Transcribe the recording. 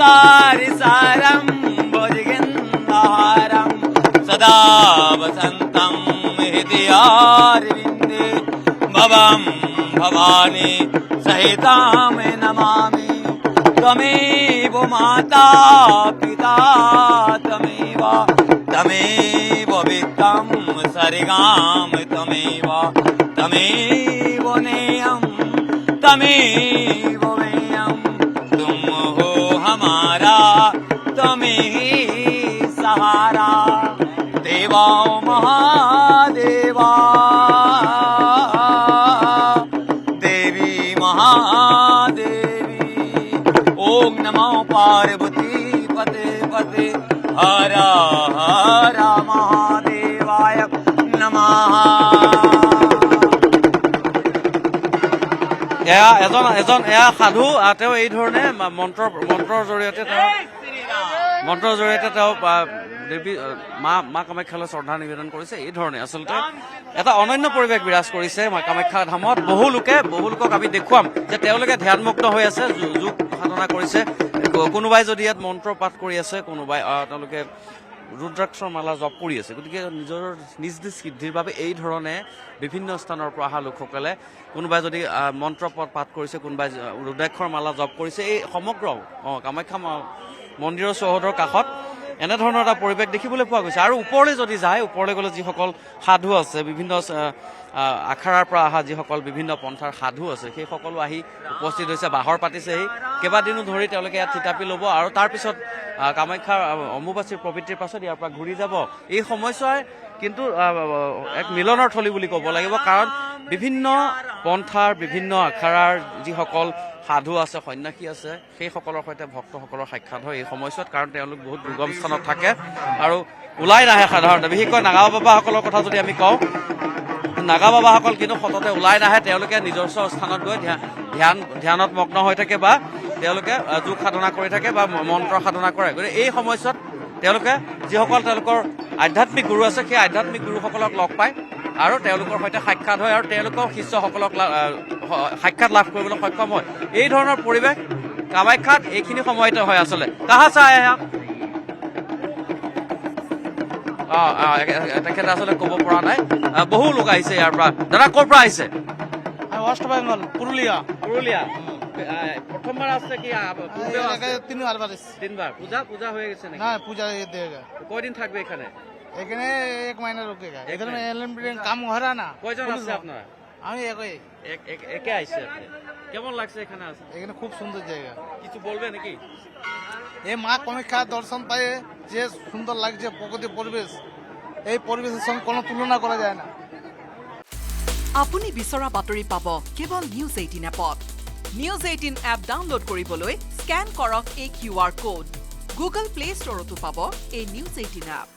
सारसारं भुजगेन्द्रहारं सदा वसन्तं हृदयारविन्दे भवं भवानी सहितां नमामि त्वमेव माता पिता तमेव वित्तं सर्गां तमेव नेयं तमेव वेयं तुम हो हमारा तुम्ही सहारा देवा महादेवा देवी महादेवी ओम नमो पार्वती पते पते हर हर महादेवाय नमः এয়া সাধু তেওঁ এই ধৰণে মন্ত্ৰৰ জৰিয়তে তেওঁ দেৱী মা কামাখ্যালৈ শ্ৰদ্ধা নিবেদন কৰিছে। এই ধৰণে আচলতে এটা অনন্য পৰিৱেশ বিৰাজ কৰিছে মা কামাখ্যা ধামত। বহু লোকক আমি দেখুৱাম যে তেওঁলোকে ধ্যানমগ্ন হৈ আছে, যোগ সাধনা কৰিছে। কোনোবাই যদি ইয়াত মন্ত্ৰ পাঠ কৰি আছে, কোনোবাই তেওঁলোকে ৰুদ্ৰাক্ষৰ মালা জপ কৰি আছে। গতিকে নিজৰ নিজ সিদ্ধিৰ বাবে এই ধৰণে বিভিন্ন স্থানৰ পৰা অহা লোকসকলে কোনোবাই যদি মন্ত্ৰ পাঠ কৰিছে, কোনোবাই ৰুদ্ৰাক্ষৰ মালা জপ কৰিছে। এই সমগ্ৰ কামাখ্যা মন্দিৰৰ চৌহদৰ কাষত এনেধৰণৰ এটা পৰিৱেশ দেখিবলৈ পোৱা গৈছে। আৰু ওপৰলৈ যদি যায়, ওপৰলৈ গ'লে যিসকল সাধু আছে, বিভিন্ন আখাৰাৰ পৰা অহা যিসকল বিভিন্ন পন্থাৰ সাধু আছে, সেই সকলো আহি উপস্থিত হৈছে, বাহৰ পাতিছেহি। কেইবাদিনো ধৰি তেওঁলোকে ইয়াত থিতাপি ল'ব আৰু তাৰপিছত কামাখ্যাৰ অম্বুবাচীৰ প্ৰবৃত্তিৰ পাছত ইয়াৰ পৰা ঘূৰি যাব। এই সময়ছোৱাই কিন্তু এক মিলনৰ থলী বুলি ক'ব লাগিব, কাৰণ বিভিন্ন পন্থাৰ বিভিন্ন আখাৰাৰ যিসকল সাধু আছে, সন্যাসী আছে, সেইসকলৰ সৈতে ভক্তসকলৰ সাক্ষাৎ হয় এই সময়ছোৱাত। কাৰণ তেওঁলোক বহুত দুৰ্গম স্থানত থাকে আৰু ওলাই নাহে সাধাৰণতে। বিশেষকৈ নাগা বাবাসকলৰ কথা যদি আমি কওঁ, নাগা বাবাসকল কিন্তু সততে ওলাই নাহে। তেওঁলোকে নিজস্ব স্থানত গৈ ধ্যানত মগ্ন হৈ থাকে বা তেওঁলোকে যোগ সাধনা কৰি থাকে বা মন্ত্ৰ সাধনা কৰে। গতিকে এই সময়ছোৱাত তেওঁলোকে যিসকল তেওঁলোকৰ আধ্যাত্মিক গুৰু আছে, সেই আধ্যাত্মিক গুৰুসকলক লগ পায় আৰু তেওঁলোকৰ সৈতে সাক্ষাৎ হয় আৰু তেওঁলোকৰ শিষ্যসকলক সাক্ষাৎ লাভ কৰিবলৈ সক্ষম হয়। এই ধৰণৰ পৰিৱেশ কামাখ্যাত এইখিনি সময়তে হয় আচলতে। কাহা চাই তেখেতে আচলতে ক'ব পৰা নাই। বহু লোক আহিছে ইয়াৰ পৰা। দাদা ক'ৰ পৰা আহিছে? ওয়েস্ট বেঙ্গল, পুরুলিয়া। প্রথমবার আসছে কি? তিনবার। পূজা হয়ে গেছে নাকি? না, পূজা দেगा। কয়দিন থাকবে এখানে? এখানে 1 মহিনা রুকেগা। এখানে কাম হয় না। কয়জন আছে আপনারা? আমি একে আইছে আপনি। কেমন লাগছে এখানে আসে? এখানে খুব সুন্দর জায়গা। কিছু বলবে নাকি? এই মা কামাখ্যা দর্শন পায়ে যে সুন্দর লাগছে প্রকৃতির পরিবেশ, এই পরিবেশের সঙ্গে কোনো তুলনা করা যায় না। আপুনি বিচৰা বাতৰি পাব কেৱল নিউজ 18 এপত। নিউজ 18 এপ ডাউনলোড কৰিবলৈ স্কেন কৰক এই QR কোড। গুগল প্লে ষ্টৰতো পাব এই নিউজ 18 এপ।